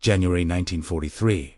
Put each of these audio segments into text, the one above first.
January 1943.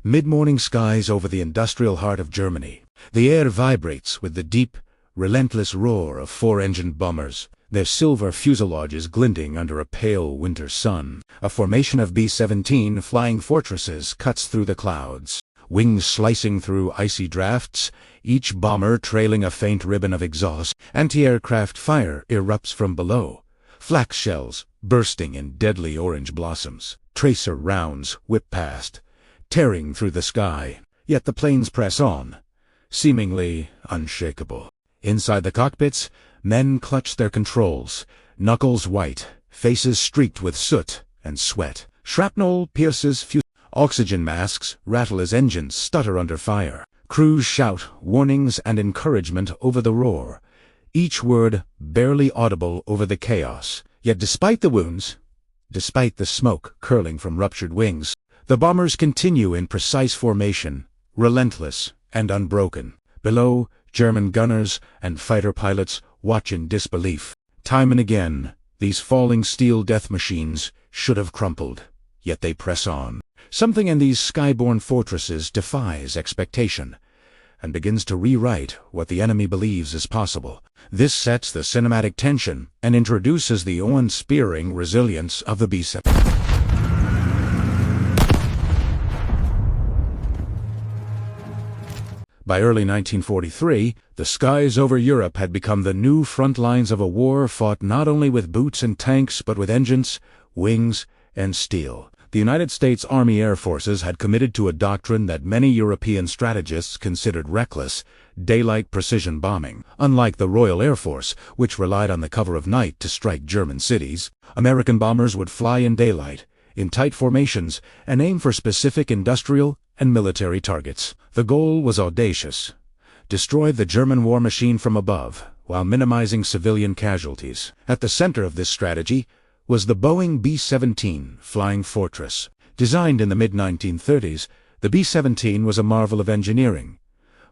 Mid-morning skies over the industrial heart of Germany. The air vibrates with the deep, relentless roar of four-engined bombers, their silver fuselages glinting under a pale winter sun. A formation of B-17 Flying Fortresses cuts through the clouds, wings slicing through icy drafts, each bomber trailing a faint ribbon of exhaust. Anti-aircraft fire erupts from below, flak shells bursting in deadly orange blossoms. Tracer rounds whip past, tearing through the sky. Yet the planes press on, seemingly unshakable. Inside the cockpits, men clutch their controls, knuckles white, faces streaked with soot and sweat. Shrapnel pierces oxygen masks rattle as engines stutter under fire. Crews shout warnings and encouragement over the roar, each word barely audible over the chaos. Yet despite the wounds, despite the smoke curling from ruptured wings, the bombers continue in precise formation, relentless and unbroken. Below, German gunners and fighter pilots watch in disbelief. Time and again, these falling steel death machines should have crumpled, yet they press on. Something in these skyborne fortresses defies expectation, and begins to rewrite what the enemy believes is possible. This sets the cinematic tension and introduces the awe-inspiring resilience of the B-17. By early 1943, the skies over Europe had become the new front lines of a war fought not only with boots and tanks but with engines, wings, and steel. The United States Army Air Forces had committed to a doctrine that many European strategists considered reckless: daylight precision bombing. Unlike the Royal Air Force, which relied on the cover of night to strike German cities, American bombers would fly in daylight, in tight formations, and aim for specific industrial and military targets. The goal was audacious: destroy the German war machine from above, while minimizing civilian casualties. At the center of this strategy was the Boeing B-17 Flying Fortress. Designed in the mid-1930s, the B-17 was a marvel of engineering.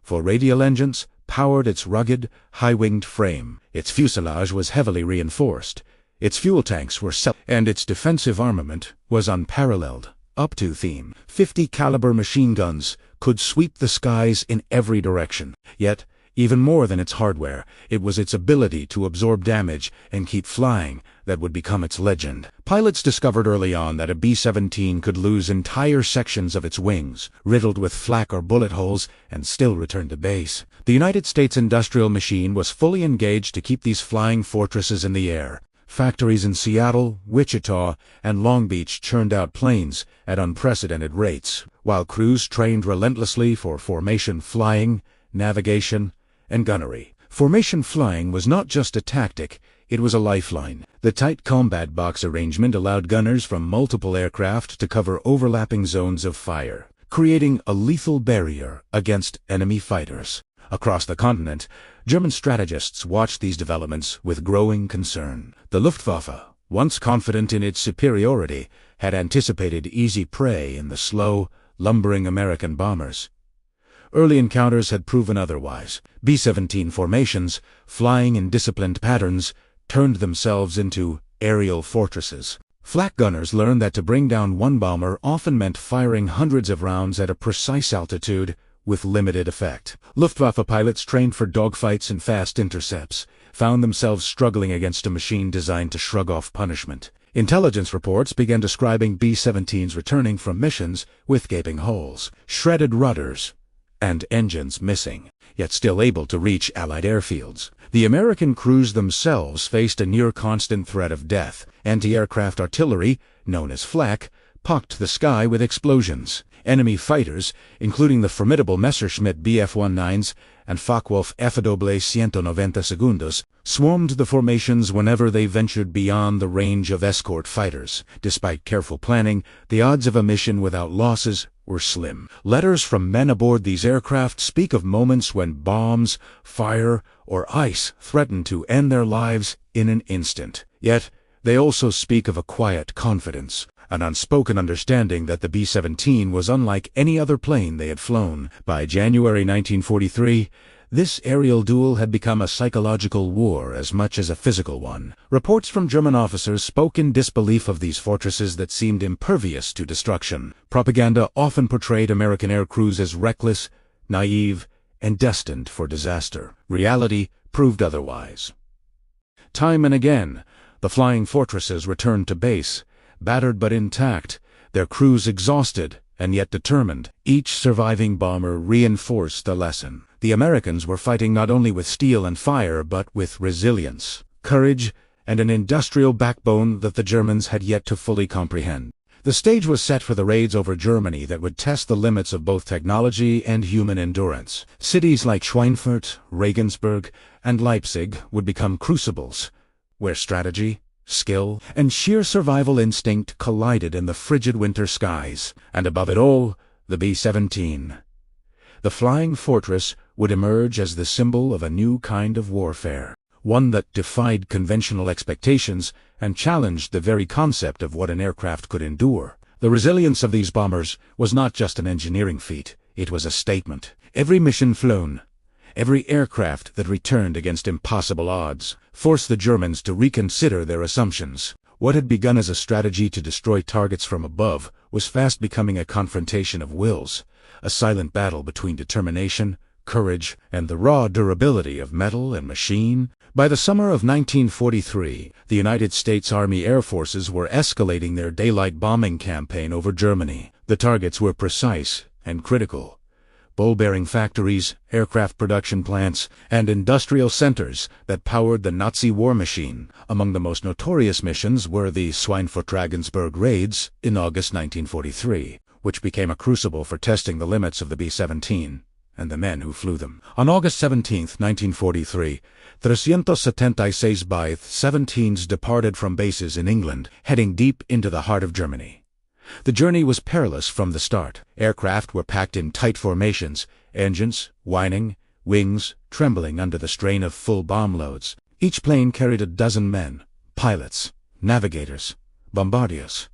For radial engines powered its rugged, high-winged frame. Its fuselage was heavily reinforced. Its fuel tanks were and its defensive armament was unparalleled. Up to theme, 50 caliber machine guns could sweep the skies in every direction. Yet, even more than its hardware, it was its ability to absorb damage and keep flying that would become its legend. Pilots discovered early on that a B-17 could lose entire sections of its wings, riddled with flak or bullet holes, and still return to base. The United States industrial machine was fully engaged to keep these flying fortresses in the air. Factories in Seattle, Wichita, and Long Beach churned out planes at unprecedented rates, while crews trained relentlessly for formation flying, navigation, and gunnery. Formation flying was not just a tactic, it was a lifeline. The tight combat box arrangement allowed gunners from multiple aircraft to cover overlapping zones of fire, creating a lethal barrier against enemy fighters. Across the continent, German strategists watched these developments with growing concern. The Luftwaffe, once confident in its superiority, had anticipated easy prey in the slow, lumbering American bombers. Early encounters had proven otherwise. B-17 formations, flying in disciplined patterns, turned themselves into aerial fortresses. Flak gunners learned that to bring down one bomber often meant firing hundreds of rounds at a precise altitude with limited effect. Luftwaffe pilots trained for dogfights and fast intercepts found themselves struggling against a machine designed to shrug off punishment. Intelligence reports began describing B-17s returning from missions with gaping holes, shredded rudders, and engines missing, yet still able to reach Allied airfields. The American crews themselves faced a near-constant threat of death. Anti-aircraft artillery, known as flak, pocked the sky with explosions. Enemy fighters, including the formidable Messerschmitt Bf-19s and Focke-Wulf F-190 swarmed the formations whenever they ventured beyond the range of escort fighters. Despite careful planning, the odds of a mission without losses were slim. Letters from men aboard these aircraft speak of moments when bombs, fire, or ice threatened to end their lives in an instant. Yet, they also speak of a quiet confidence, an unspoken understanding that the B-17 was unlike any other plane they had flown. By January 1943, This aerial duel had become a psychological war as much as a physical one. Reports from German officers spoke in disbelief of these fortresses that seemed impervious to destruction. Propaganda often portrayed American air crews as reckless, naive, and destined for disaster. Reality proved otherwise. Time and again, the flying fortresses returned to base, battered but intact, their crews exhausted and yet determined. Each surviving bomber reinforced the lesson. The Americans were fighting not only with steel and fire, but with resilience, courage, and an industrial backbone that the Germans had yet to fully comprehend. The stage was set for the raids over Germany that would test the limits of both technology and human endurance. Cities like Schweinfurt, Regensburg, and Leipzig would become crucibles, where strategy, skill, and sheer survival instinct collided in the frigid winter skies. And above it all, the B-17. The Flying Fortress would emerge as the symbol of a new kind of warfare, one that defied conventional expectations and challenged the very concept of what an aircraft could endure. The resilience of these bombers was not just an engineering feat, it was a statement. Every mission flown, every aircraft that returned against impossible odds, forced the Germans to reconsider their assumptions. What had begun as a strategy to destroy targets from above was fast becoming a confrontation of wills, a silent battle between determination, courage, and the raw durability of metal and machine. By the summer of 1943, the United States Army Air Forces were escalating their daylight bombing campaign over Germany. The targets were precise and critical. Ball-bearing factories, aircraft production plants, and industrial centers that powered the Nazi war machine. Among the most notorious missions were the Schweinfurt-Regensburg raids in August 1943, which became a crucible for testing the limits of the B-17 and the men who flew them. On August 17, 1943, 376 B-17s departed from bases in England, heading deep into the heart of Germany. The journey was perilous from the start. Aircraft were packed in tight formations, engines whining, wings trembling under the strain of full bomb loads. Each plane carried a dozen men, pilots, navigators, bombardiers,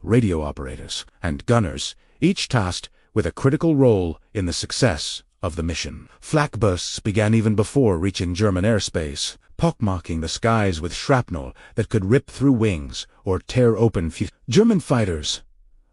radio operators, and gunners, each tasked with a critical role in the success of the mission. Flak bursts began even before reaching German airspace, pockmarking the skies with shrapnel that could rip through wings or tear open German fighters,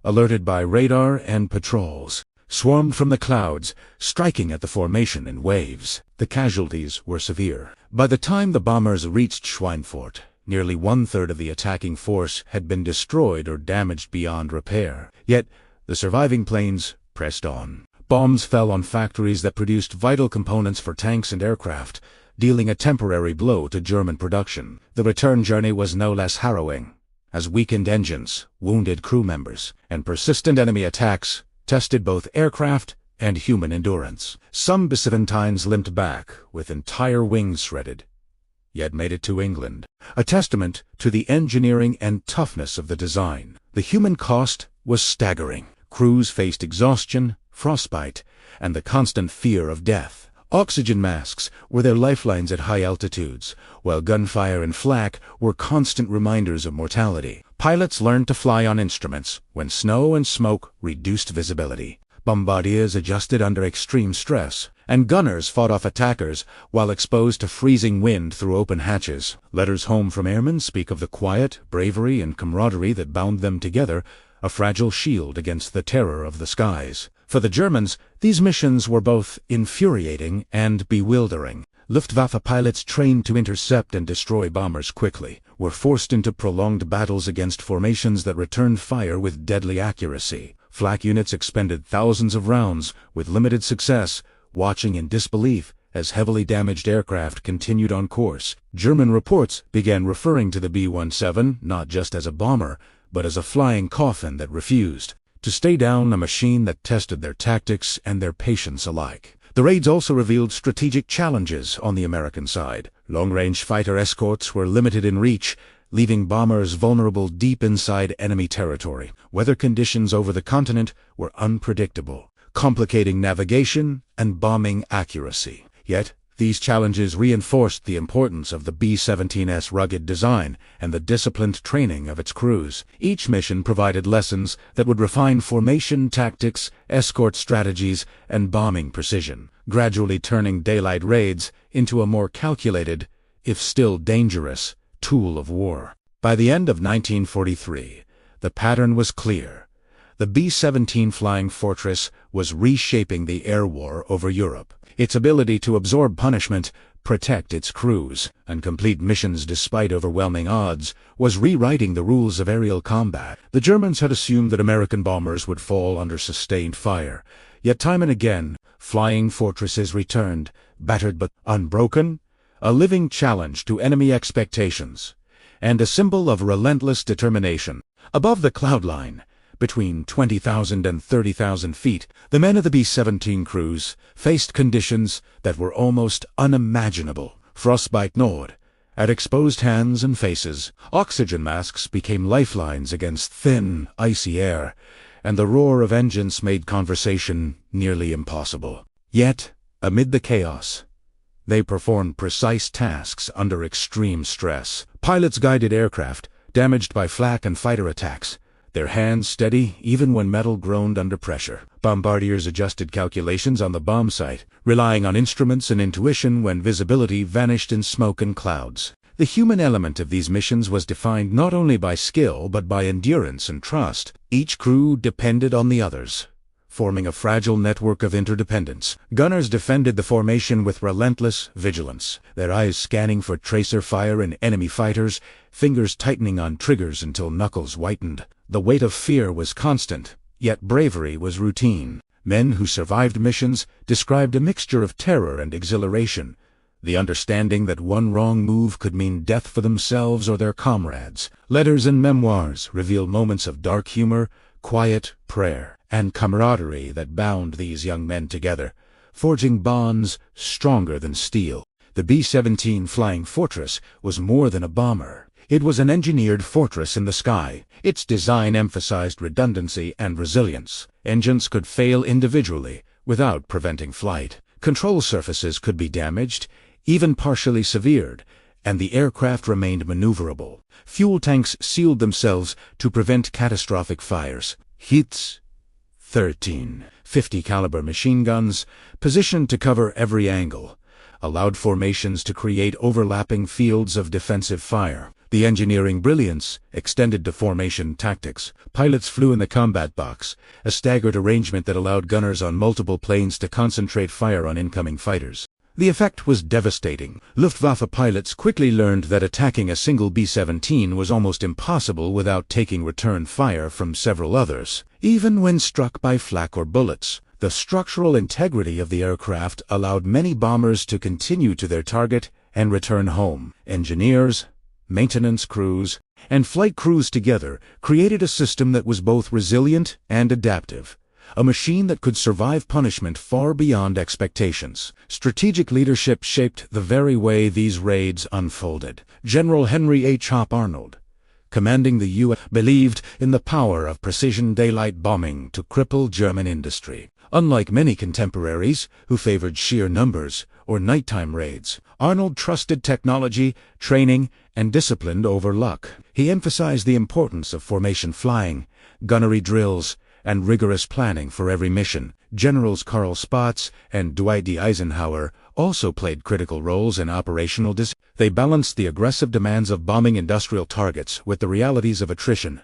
alerted by radar and patrols, swarmed from the clouds, striking at the formation in waves. The casualties were severe. By the time the bombers reached Schweinfurt, nearly one-third of the attacking force had been destroyed or damaged beyond repair. Yet, the surviving planes pressed on. Bombs fell on factories that produced vital components for tanks and aircraft, dealing a temporary blow to German production. The return journey was no less harrowing, as weakened engines, wounded crew members, and persistent enemy attacks tested both aircraft and human endurance. Some B-17s limped back, with entire wings shredded, yet made it to England, a testament to the engineering and toughness of the design. The human cost was staggering. Crews faced exhaustion, frostbite, and the constant fear of death. Oxygen masks were their lifelines at high altitudes, while gunfire and flak were constant reminders of mortality. Pilots learned to fly on instruments when snow and smoke reduced visibility. Bombardiers adjusted under extreme stress, and gunners fought off attackers while exposed to freezing wind through open hatches. Letters home from airmen speak of the quiet, bravery, and camaraderie that bound them together, a fragile shield against the terror of the skies. For the Germans, these missions were both infuriating and bewildering. Luftwaffe pilots trained to intercept and destroy bombers quickly were forced into prolonged battles against formations that returned fire with deadly accuracy. Flak units expended thousands of rounds with limited success, watching in disbelief as heavily damaged aircraft continued on course. German reports began referring to the B-17 not just as a bomber, but as a flying coffin that refused to stay down, a machine that tested their tactics and their patience alike. The raids also revealed strategic challenges on the American side. Long-range fighter escorts were limited in reach, leaving bombers vulnerable deep inside enemy territory. Weather conditions over the continent were unpredictable, complicating navigation and bombing accuracy. Yet, these challenges reinforced the importance of the B-17's rugged design and the disciplined training of its crews. Each mission provided lessons that would refine formation tactics, escort strategies, and bombing precision. gradually turning daylight raids into a more calculated, if still dangerous, tool of war. By the end of 1943, the pattern was clear. The B-17 Flying Fortress was reshaping the air war over Europe. Its ability to absorb punishment, protect its crews, and complete missions despite overwhelming odds, was rewriting the rules of aerial combat. The Germans had assumed that American bombers would fall under sustained fire. Yet time and again, flying fortresses returned, battered but unbroken, a living challenge to enemy expectations, and a symbol of relentless determination. Above the cloud line, between 20,000 and 30,000 feet, the men of the B-17 crews faced conditions that were almost unimaginable. Frostbite gnawed at exposed hands and faces. Oxygen masks became lifelines against thin, icy air, and the roar of engines made conversation nearly impossible. Yet, amid the chaos, they performed precise tasks under extreme stress. Pilots guided aircraft, damaged by flak and fighter attacks, their hands steady even when metal groaned under pressure. Bombardiers adjusted calculations on the bomb site, relying on instruments and intuition when visibility vanished in smoke and clouds. The human element of these missions was defined not only by skill but by endurance and trust. Each crew depended on the others, forming a fragile network of interdependence. Gunners defended the formation with relentless vigilance, their eyes scanning for tracer fire in enemy fighters, fingers tightening on triggers until knuckles whitened. The weight of fear was constant, yet bravery was routine. Men who survived missions described a mixture of terror and exhilaration, the understanding that one wrong move could mean death for themselves or their comrades. Letters and memoirs reveal moments of dark humor, quiet prayer, and camaraderie that bound these young men together, forging bonds stronger than steel. The B-17 Flying Fortress was more than a bomber. It was an engineered fortress in the sky. Its design emphasized redundancy and resilience. Engines could fail individually without preventing flight. Control surfaces could be damaged, even partially severed, and the aircraft remained maneuverable. Fuel tanks sealed themselves to prevent catastrophic fires. Hits 13 .50 caliber machine guns, positioned to cover every angle, allowed formations to create overlapping fields of defensive fire. The engineering brilliance extended to formation tactics. Pilots flew in the combat box, a staggered arrangement that allowed gunners on multiple planes to concentrate fire on incoming fighters. The effect was devastating. Luftwaffe pilots quickly learned that attacking a single B-17 was almost impossible without taking return fire from several others. Even when struck by flak or bullets, the structural integrity of the aircraft allowed many bombers to continue to their target and return home. Engineers, maintenance crews, and flight crews together created a system that was both resilient and adaptive, a machine that could survive punishment far beyond expectations. Strategic leadership shaped the very way these raids unfolded. General Henry H. Hop Arnold, commanding the U.S., believed in the power of precision daylight bombing to cripple German industry. Unlike many contemporaries who favored sheer numbers or nighttime raids, Arnold trusted technology, training, and discipline over luck. He emphasized the importance of formation flying, gunnery drills, and rigorous planning for every mission. Generals Karl Spaatz and Dwight D. Eisenhower also played critical roles in operational discipline. They balanced the aggressive demands of bombing industrial targets with the realities of attrition,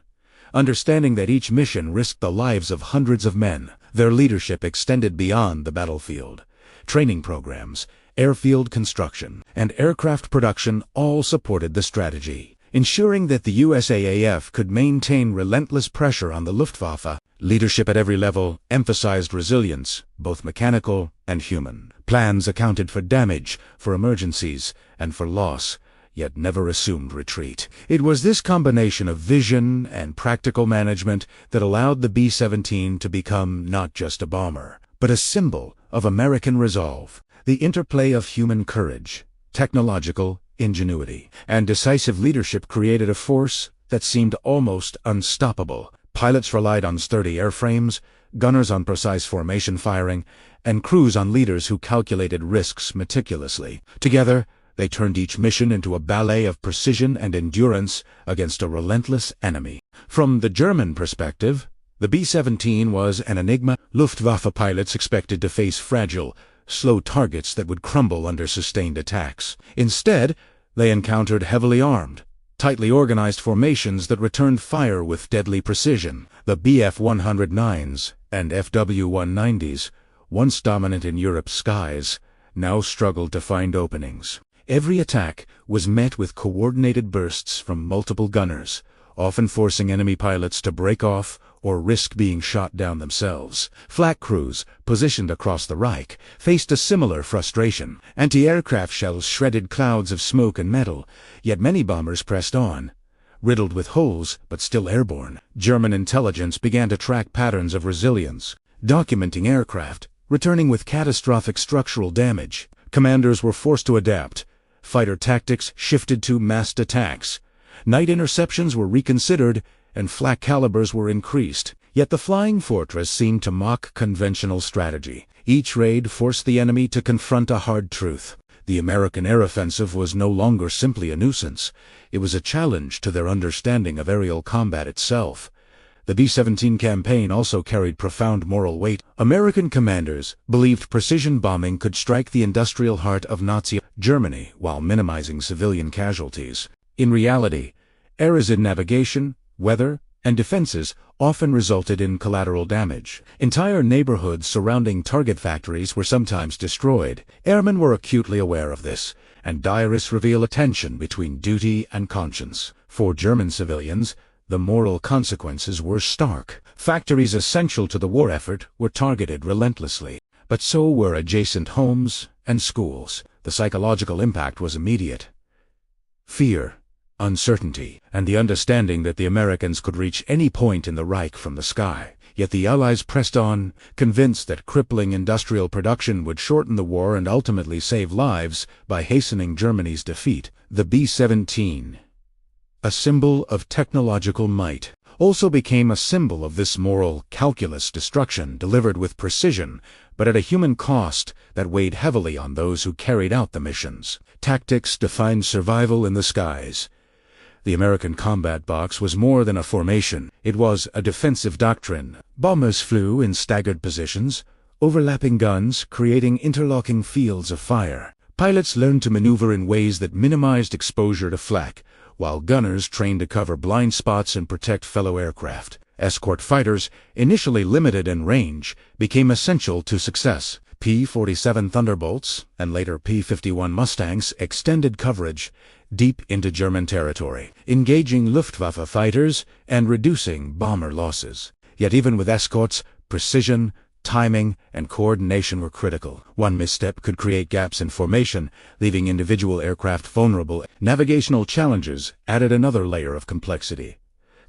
understanding that each mission risked the lives of hundreds of men. Their leadership extended beyond the battlefield. Training programs, airfield construction, and aircraft production all supported the strategy, ensuring that the USAAF could maintain relentless pressure on the Luftwaffe. Leadership at every level emphasized resilience, both mechanical and human. Plans accounted for damage, for emergencies, and for loss, yet never assumed retreat. It was this combination of vision and practical management that allowed the B-17 to become not just a bomber, but a symbol of American resolve. The interplay of human courage, technological ingenuity, and decisive leadership created a force that seemed almost unstoppable. Pilots relied on sturdy airframes, gunners on precise formation firing, and crews on leaders who calculated risks meticulously. Together, they turned each mission into a ballet of precision and endurance against a relentless enemy. From the German perspective, the B-17 was an enigma. Luftwaffe pilots expected to face fragile, slow targets that would crumble under sustained attacks. Instead, they encountered heavily armed, tightly organized formations that returned fire with deadly precision. The Bf-109s and Fw-190s, once dominant in Europe's skies, now struggled to find openings. Every attack was met with coordinated bursts from multiple gunners, often forcing enemy pilots to break off or risk being shot down themselves. Flak crews, positioned across the Reich, faced a similar frustration. Anti-aircraft shells shredded clouds of smoke and metal, yet many bombers pressed on, riddled with holes but still airborne. German intelligence began to track patterns of resilience, documenting aircraft returning with catastrophic structural damage. Commanders were forced to adapt. Fighter tactics shifted to massed attacks. Night interceptions were reconsidered, and flak calibers were increased. Yet the Flying Fortress seemed to mock conventional strategy. Each raid forced the enemy to confront a hard truth. The American air offensive was no longer simply a nuisance. It was a challenge to their understanding of aerial combat itself. The B-17 campaign also carried profound moral weight. American commanders believed precision bombing could strike the industrial heart of Nazi Germany while minimizing civilian casualties. In reality, errors in navigation, weather, and defenses often resulted in collateral damage. Entire neighborhoods surrounding target factories were sometimes destroyed. Airmen were acutely aware of this, and diarists reveal a tension between duty and conscience. For German civilians, the moral consequences were stark. Factories essential to the war effort were targeted relentlessly, but so were adjacent homes and schools. The psychological impact was immediate. Fear, uncertainty, and the understanding that the Americans could reach any point in the Reich from the sky. Yet the Allies pressed on, convinced that crippling industrial production would shorten the war and ultimately save lives by hastening Germany's defeat. The B-17, a symbol of technological might, also became a symbol of this moral calculus: destruction delivered with precision, but at a human cost that weighed heavily on those who carried out the missions. Tactics defined survival in the skies. The American combat box was more than a formation. It was a defensive doctrine. Bombers flew in staggered positions, overlapping guns, creating interlocking fields of fire. Pilots learned to maneuver in ways that minimized exposure to flak, while gunners trained to cover blind spots and protect fellow aircraft. Escort fighters, initially limited in range, became essential to success. P-47 Thunderbolts, and later P-51 Mustangs, extended coverage deep into German territory, engaging Luftwaffe fighters and reducing bomber losses. Yet even with escorts, precision, timing, and coordination were critical. One misstep could create gaps in formation, leaving individual aircraft vulnerable. Navigational challenges added another layer of complexity.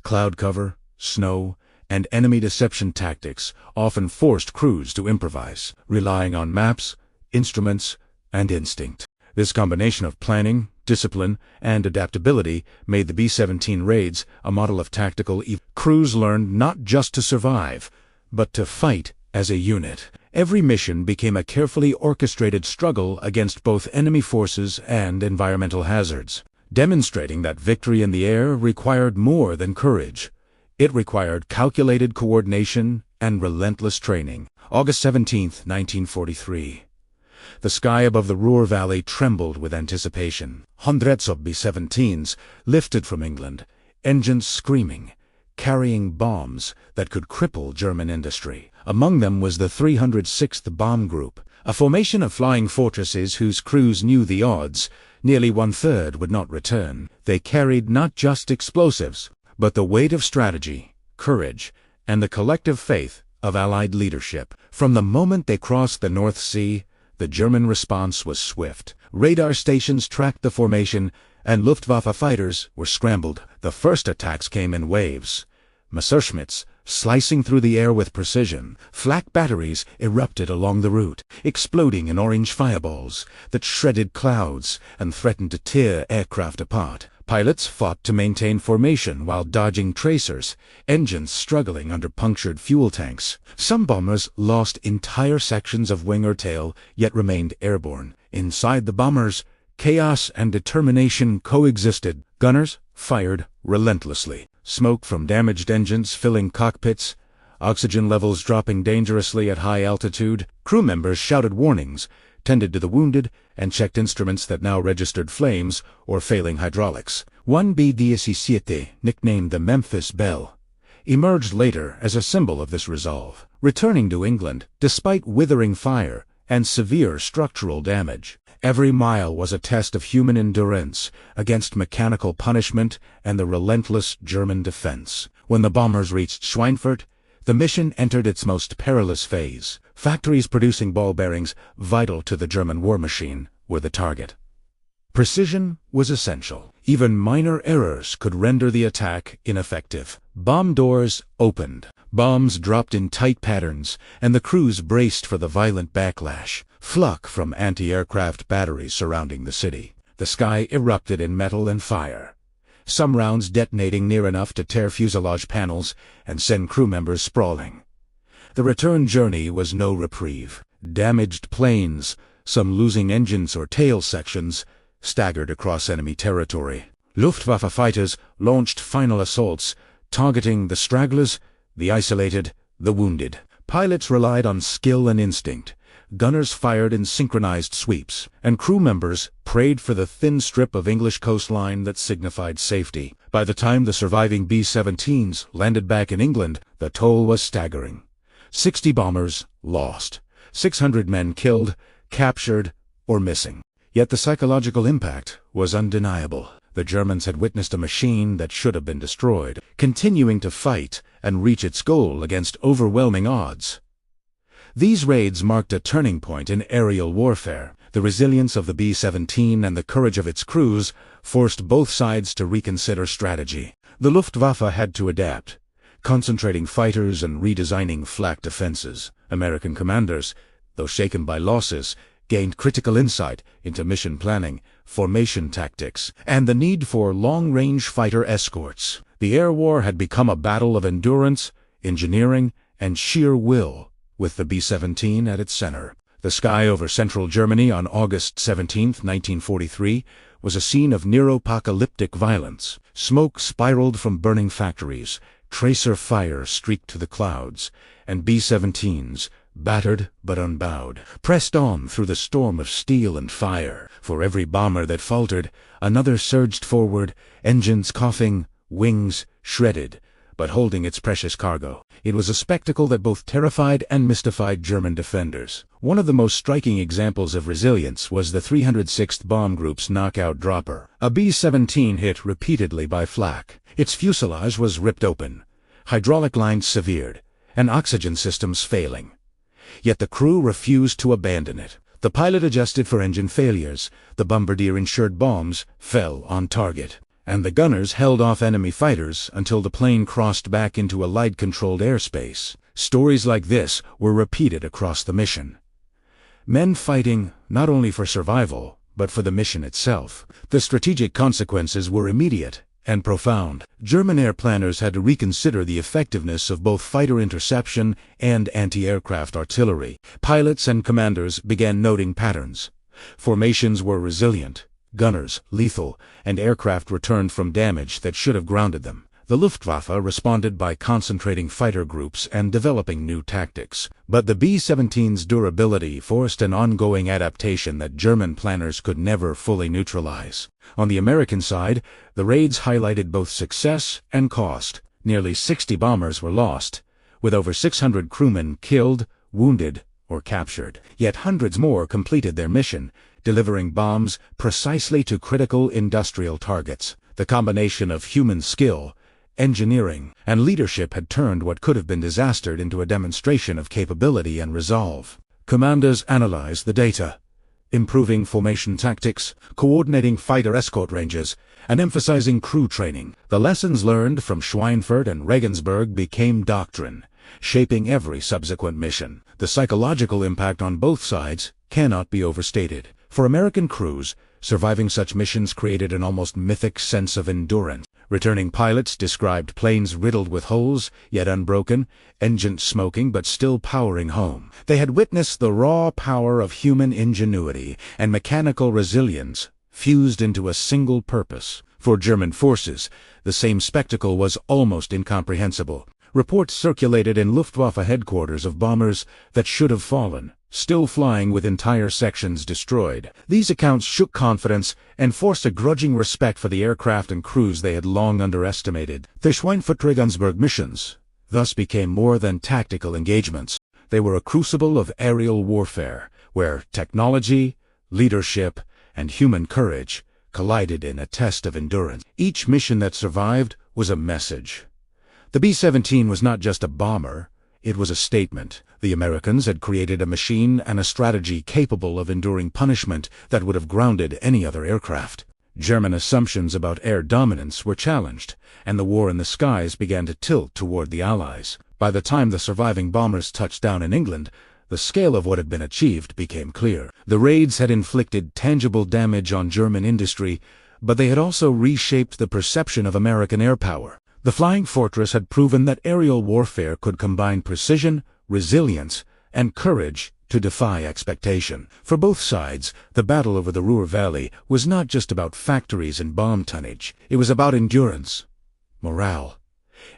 Cloud cover, snow, and enemy deception tactics often forced crews to improvise, relying on maps, instruments, and instinct. This combination of planning, discipline, and adaptability made the B-17 raids a model of tactical crews learned not just to survive, but to fight as a unit. Every mission became a carefully orchestrated struggle against both enemy forces and environmental hazards, demonstrating that victory in the air required more than courage. It required calculated coordination and relentless training. August 17, 1943. The sky above the Ruhr Valley trembled with anticipation. Hundreds of B-17s lifted from England, engines screaming, carrying bombs that could cripple German industry. Among them was the 306th Bomb Group, a formation of flying fortresses whose crews knew the odds. Nearly one-third would not return. They carried not just explosives, but the weight of strategy, courage, and the collective faith of Allied leadership. From the moment they crossed the North Sea, the German response was swift. Radar stations tracked the formation, and Luftwaffe fighters were scrambled. The first attacks came in waves. Messerschmitts slicing through the air with precision. Flak batteries erupted along the route, exploding in orange fireballs that shredded clouds and threatened to tear aircraft apart. Pilots fought to maintain formation while dodging tracers, engines struggling under punctured fuel tanks. Some bombers lost entire sections of wing or tail, yet remained airborne. Inside the bombers, chaos and determination coexisted. Gunners fired relentlessly, smoke from damaged engines filling cockpits, Oxygen levels dropping dangerously at high altitude, crew members shouted warnings, tended to the wounded, and checked instruments that now registered flames or failing hydraulics. One B-17, nicknamed the Memphis Belle, emerged later as a symbol of this resolve, returning to England despite withering fire and severe structural damage. Every mile was a test of human endurance against mechanical punishment and the relentless German defense. When the bombers reached Schweinfurt, the mission entered its most perilous phase. Factories producing ball bearings, vital to the German war machine, were the target. Precision was essential. Even minor errors could render the attack ineffective. Bomb doors opened. Bombs dropped in tight patterns, and the crews braced for the violent backlash. Flak from anti-aircraft batteries surrounding the city. The sky erupted in metal and fire, some rounds detonating near enough to tear fuselage panels and send crew members sprawling. The return journey was no reprieve. Damaged planes, some losing engines or tail sections, staggered across enemy territory. Luftwaffe fighters launched final assaults, targeting the stragglers, the isolated, the wounded. Pilots relied on skill and instinct. Gunners fired in synchronized sweeps, and crew members prayed for the thin strip of English coastline that signified safety. By the time the surviving B-17s landed back in England, the toll was staggering. 60 bombers lost, 600 men killed, captured, or missing. Yet the psychological impact was undeniable. The Germans had witnessed a machine that should have been destroyed, continuing to fight and reach its goal against overwhelming odds. These raids marked a turning point in aerial warfare. The resilience of the B-17 and the courage of its crews forced both sides to reconsider strategy. The Luftwaffe had to adapt, concentrating fighters and redesigning flak defenses. American commanders, though shaken by losses, gained critical insight into mission planning, formation tactics, and the need for long-range fighter escorts. The air war had become a battle of endurance, engineering, and sheer will, with the B-17 at its center. The sky over central Germany on August 17, 1943, was a scene of near-apocalyptic violence. Smoke spiraled from burning factories, tracer fire streaked to the clouds, and B-17s, battered but unbowed, pressed on through the storm of steel and fire. For every bomber that faltered, another surged forward, engines coughing, wings shredded, but holding its precious cargo. It was a spectacle that both terrified and mystified German defenders. One of the most striking examples of resilience was the 306th Bomb Group's knockout dropper, a B-17 hit repeatedly by flak. Its fuselage was ripped open, hydraulic lines severed, and oxygen systems failing. Yet the crew refused to abandon it. The pilot adjusted for engine failures, the bombardier ensured bombs fell on target, and the gunners held off enemy fighters until the plane crossed back into a light-controlled airspace. Stories like this were repeated across the mission. Men fighting not only for survival, but for the mission itself. The strategic consequences were immediate and profound. German air planners had to reconsider the effectiveness of both fighter interception and anti-aircraft artillery. Pilots and commanders began noting patterns. Formations were resilient, gunners lethal, and aircraft returned from damage that should have grounded them. The Luftwaffe responded by concentrating fighter groups and developing new tactics. But the B-17's durability forced an ongoing adaptation that German planners could never fully neutralize. On the American side, the raids highlighted both success and cost. Nearly 60 bombers were lost, with over 600 crewmen killed, wounded, or captured. Yet hundreds more completed their mission, delivering bombs precisely to critical industrial targets. The combination of human skill, engineering, and leadership had turned what could have been disaster into a demonstration of capability and resolve. Commanders analyzed the data, improving formation tactics, coordinating fighter escort ranges, and emphasizing crew training. The lessons learned from Schweinfurt and Regensburg became doctrine, shaping every subsequent mission. The psychological impact on both sides cannot be overstated. For American crews, surviving such missions created an almost mythic sense of endurance. Returning pilots described planes riddled with holes, yet unbroken, engines smoking but still powering home. They had witnessed the raw power of human ingenuity and mechanical resilience fused into a single purpose. For German forces, the same spectacle was almost incomprehensible. Reports circulated in Luftwaffe headquarters of bombers that should have fallen, still flying with entire sections destroyed. These accounts shook confidence and forced a grudging respect for the aircraft and crews they had long underestimated. The Schweinfurt-Regensburg missions thus became more than tactical engagements. They were a crucible of aerial warfare, where technology, leadership, and human courage collided in a test of endurance. Each mission that survived was a message. The B-17 was not just a bomber, it was a statement. The Americans had created a machine and a strategy capable of enduring punishment that would have grounded any other aircraft. German assumptions about air dominance were challenged, and the war in the skies began to tilt toward the Allies. By the time the surviving bombers touched down in England, the scale of what had been achieved became clear. The raids had inflicted tangible damage on German industry, but they had also reshaped the perception of American air power. The Flying Fortress had proven that aerial warfare could combine precision, resilience, and courage to defy expectation. For both sides, the battle over the Ruhr Valley was not just about factories and bomb tonnage. It was about endurance, morale,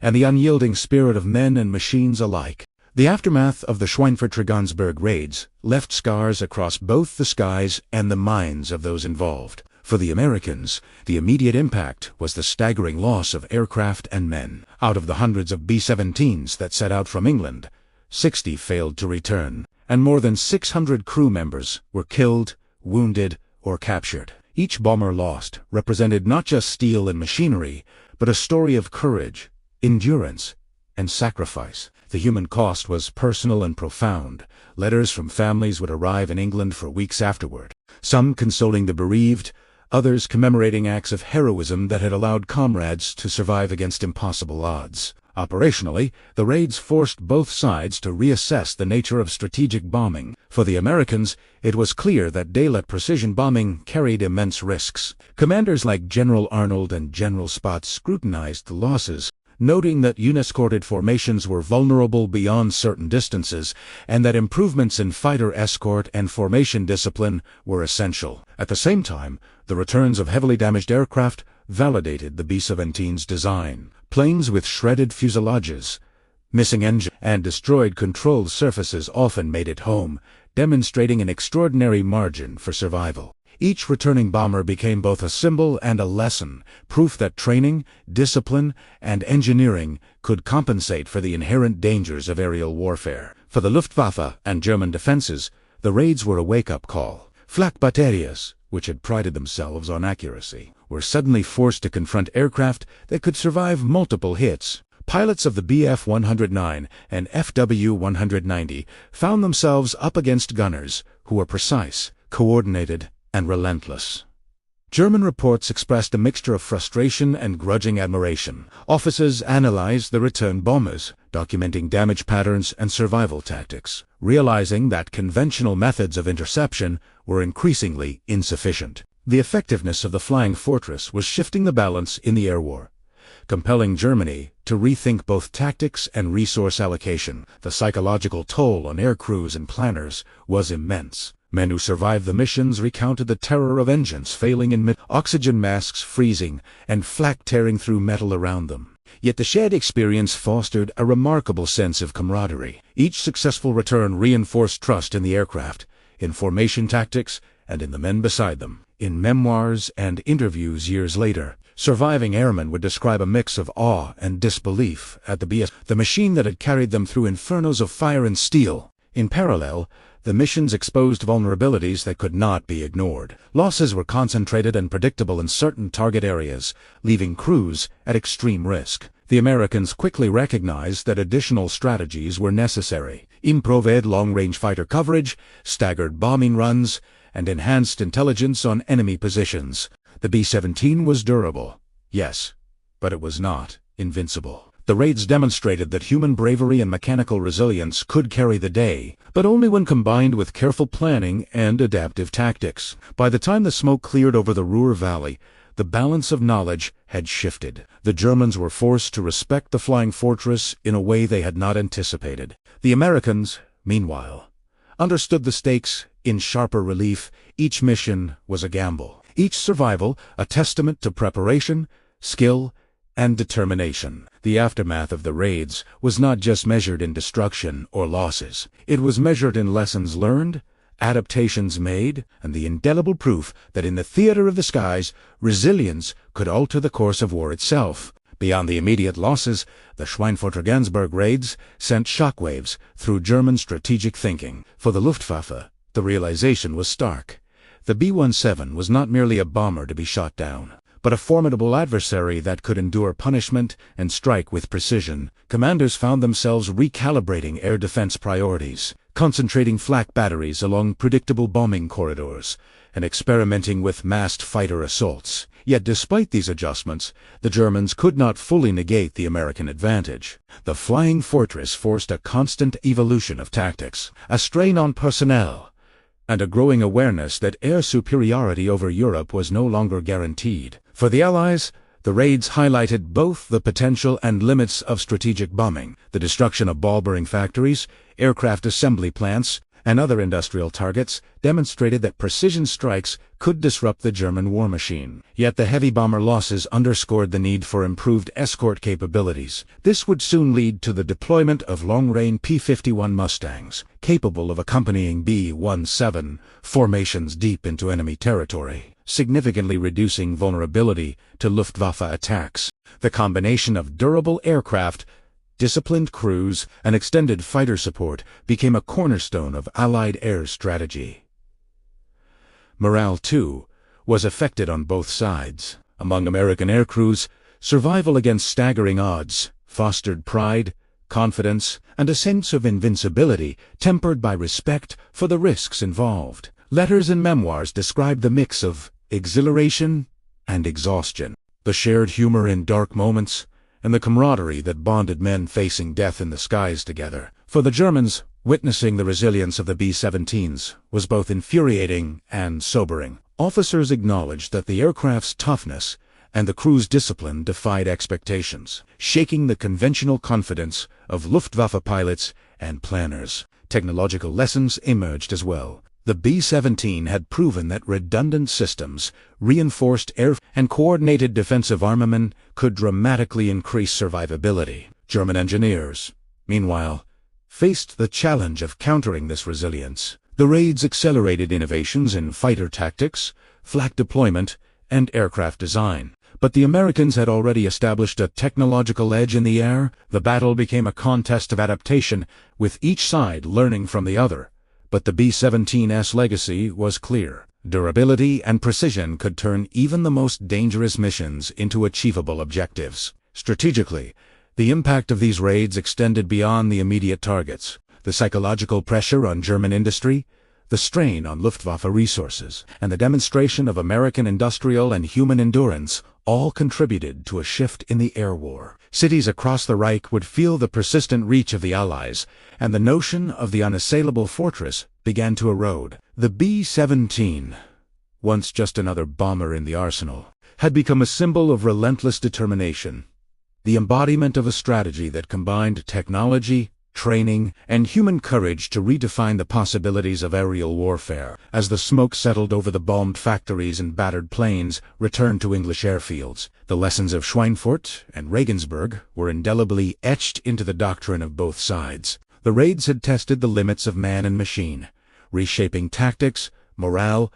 and the unyielding spirit of men and machines alike. The aftermath of the Schweinfurt-Regensburg raids left scars across both the skies and the minds of those involved. For the Americans, the immediate impact was the staggering loss of aircraft and men. Out of the hundreds of B-17s that set out from England, 60 failed to return, and more than 600 crew members were killed, wounded, or captured. Each bomber lost represented not just steel and machinery, but a story of courage, endurance, and sacrifice. The human cost was personal and profound. Letters from families would arrive in England for weeks afterward, some consoling the bereaved, others commemorating acts of heroism that had allowed comrades to survive against impossible odds. Operationally, the raids forced both sides to reassess the nature of strategic bombing. For the Americans, it was clear that daylight precision bombing carried immense risks. Commanders like General Arnold and General Spaatz scrutinized the losses, noting that unescorted formations were vulnerable beyond certain distances, and that improvements in fighter escort and formation discipline were essential. At the same time, the returns of heavily damaged aircraft validated the B-17's design. Planes with shredded fuselages, missing engines, and destroyed control surfaces often made it home, demonstrating an extraordinary margin for survival. Each returning bomber became both a symbol and a lesson, proof that training, discipline, and engineering could compensate for the inherent dangers of aerial warfare. For the Luftwaffe and German defenses, the raids were a wake-up call. Flak batteries, which had prided themselves on accuracy, were suddenly forced to confront aircraft that could survive multiple hits. Pilots of the Bf-109 and FW-190 found themselves up against gunners who were precise, coordinated, and relentless. German reports expressed a mixture of frustration and grudging admiration. Officers analyzed the return bombers, documenting damage patterns and survival tactics, realizing that conventional methods of interception were increasingly insufficient. The effectiveness of the Flying Fortress was shifting the balance in the air war, compelling Germany to rethink both tactics and resource allocation. The psychological toll on air crews and planners was immense. Men who survived the missions recounted the terror of engines failing in oxygen masks freezing, and flak tearing through metal around them. Yet the shared experience fostered a remarkable sense of camaraderie. Each successful return reinforced trust in the aircraft, in formation tactics, and in the men beside them. In memoirs and interviews years later, surviving airmen would describe a mix of awe and disbelief at the machine that had carried them through infernos of fire and steel. In parallel, the missions exposed vulnerabilities that could not be ignored. Losses were concentrated and predictable in certain target areas, leaving crews at extreme risk. The Americans quickly recognized that additional strategies were necessary. Improved long-range fighter coverage, staggered bombing runs, and enhanced intelligence on enemy positions. The B-17 was durable, yes, but it was not invincible. The raids demonstrated that human bravery and mechanical resilience could carry the day, but only when combined with careful planning and adaptive tactics. By the time the smoke cleared over the Ruhr Valley, the balance of knowledge had shifted. The Germans were forced to respect the Flying Fortress in a way they had not anticipated. The Americans, meanwhile, understood the stakes in sharper relief. Each mission was a gamble. Each survival a testament to preparation, skill, and determination. The aftermath of the raids was not just measured in destruction or losses. It was measured in lessons learned, adaptations made, and the indelible proof that in the theater of the skies, resilience could alter the course of war itself. Beyond the immediate losses, the Schweinfurter-Ganzberg raids sent shockwaves through German strategic thinking. For the Luftwaffe, the realization was stark. The B-17 was not merely a bomber to be shot down, but a formidable adversary that could endure punishment and strike with precision. Commanders found themselves recalibrating air defense priorities, concentrating flak batteries along predictable bombing corridors, and experimenting with massed fighter assaults. Yet despite these adjustments, the Germans could not fully negate the American advantage. The Flying Fortress forced a constant evolution of tactics, a strain on personnel, and a growing awareness that air superiority over Europe was no longer guaranteed. For the Allies, the raids highlighted both the potential and limits of strategic bombing. The destruction of ball-bearing factories, aircraft assembly plants, and other industrial targets demonstrated that precision strikes could disrupt the German war machine. Yet the heavy bomber losses underscored the need for improved escort capabilities. This would soon lead to the deployment of long-range P-51 Mustangs, capable of accompanying B-17 formations deep into enemy territory, significantly reducing vulnerability to Luftwaffe attacks. The combination of durable aircraft, disciplined crews, and extended fighter support became a cornerstone of Allied air strategy. Morale, too, was affected on both sides. Among American aircrews, survival against staggering odds fostered pride, confidence, and a sense of invincibility tempered by respect for the risks involved. Letters and memoirs described the mix of exhilaration and exhaustion, the shared humor in dark moments, and the camaraderie that bonded men facing death in the skies together. For the Germans, witnessing the resilience of the B-17s was both infuriating and sobering. Officers acknowledged that the aircraft's toughness and the crew's discipline defied expectations, shaking the conventional confidence of Luftwaffe pilots and planners. Technological lessons emerged as well. The B-17 had proven that redundant systems, reinforced air and coordinated defensive armament could dramatically increase survivability. German engineers, meanwhile, faced the challenge of countering this resilience. The raids accelerated innovations in fighter tactics, flak deployment, and aircraft design. But the Americans had already established a technological edge in the air. The battle became a contest of adaptation, with each side learning from the other. But the B-17's legacy was clear. Durability and precision could turn even the most dangerous missions into achievable objectives. Strategically, the impact of these raids extended beyond the immediate targets. The psychological pressure on German industry, the strain on Luftwaffe resources, and the demonstration of American industrial and human endurance all contributed to a shift in the air war. Cities across the Reich would feel the persistent reach of the Allies, and the notion of the unassailable fortress began to erode. The B-17, once just another bomber in the arsenal, had become a symbol of relentless determination, the embodiment of a strategy that combined technology, training, and human courage to redefine the possibilities of aerial warfare. As the smoke settled over the bombed factories and battered planes returned to English airfields, the lessons of Schweinfurt and Regensburg were indelibly etched into the doctrine of both sides. The raids had tested the limits of man and machine, reshaping tactics, morale,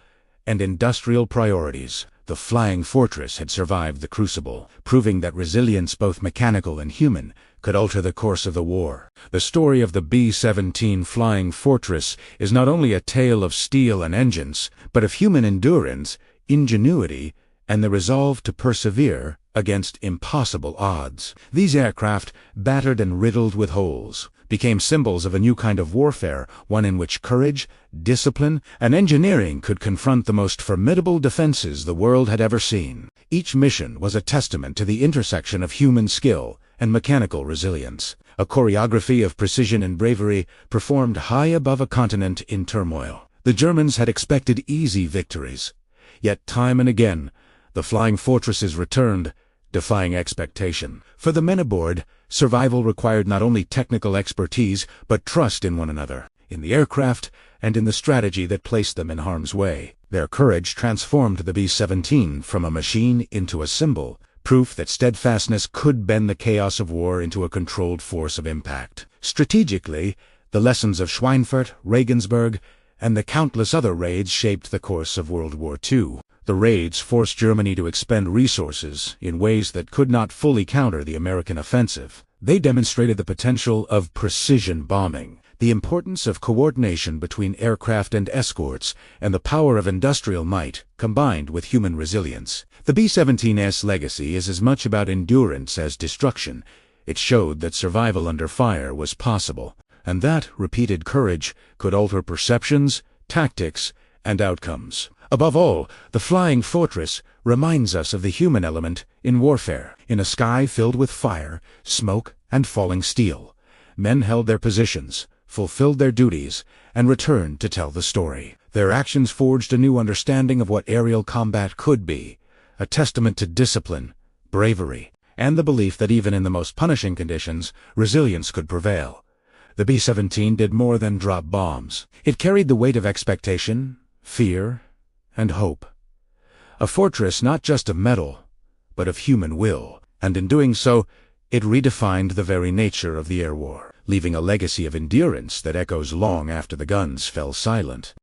and industrial priorities. The Flying Fortress had survived the crucible, proving that resilience, both mechanical and human, could alter the course of the war. The story of the B-17 Flying Fortress is not only a tale of steel and engines, but of human endurance, ingenuity, and the resolve to persevere against impossible odds. These aircraft, battered and riddled with holes, became symbols of a new kind of warfare, one in which courage, discipline, and engineering could confront the most formidable defenses the world had ever seen. Each mission was a testament to the intersection of human skill and mechanical resilience, a choreography of precision and bravery performed high above a continent in turmoil. The Germans had expected easy victories, yet time and again the Flying Fortresses returned, defying expectation. For the men aboard, survival required not only technical expertise, but trust in one another, in the aircraft, and in the strategy that placed them in harm's way. Their courage transformed the B-17 from a machine into a symbol, proof that steadfastness could bend the chaos of war into a controlled force of impact. Strategically, the lessons of Schweinfurt, Regensburg, and the countless other raids shaped the course of World War II. The raids forced Germany to expend resources in ways that could not fully counter the American offensive. They demonstrated the potential of precision bombing, the importance of coordination between aircraft and escorts, and the power of industrial might combined with human resilience. The B-17's legacy is as much about endurance as destruction. It showed that survival under fire was possible, and that repeated courage could alter perceptions, tactics, and outcomes. Above all, the Flying Fortress reminds us of the human element in warfare. In a sky filled with fire, smoke, and falling steel, men held their positions, fulfilled their duties, and returned to tell the story. Their actions forged a new understanding of what aerial combat could be, a testament to discipline, bravery, and the belief that even in the most punishing conditions, resilience could prevail. The B-17 did more than drop bombs. It carried the weight of expectation, fear, and hope. A fortress not just of metal, but of human will, and in doing so, it redefined the very nature of the air war, leaving a legacy of endurance that echoes long after the guns fell silent.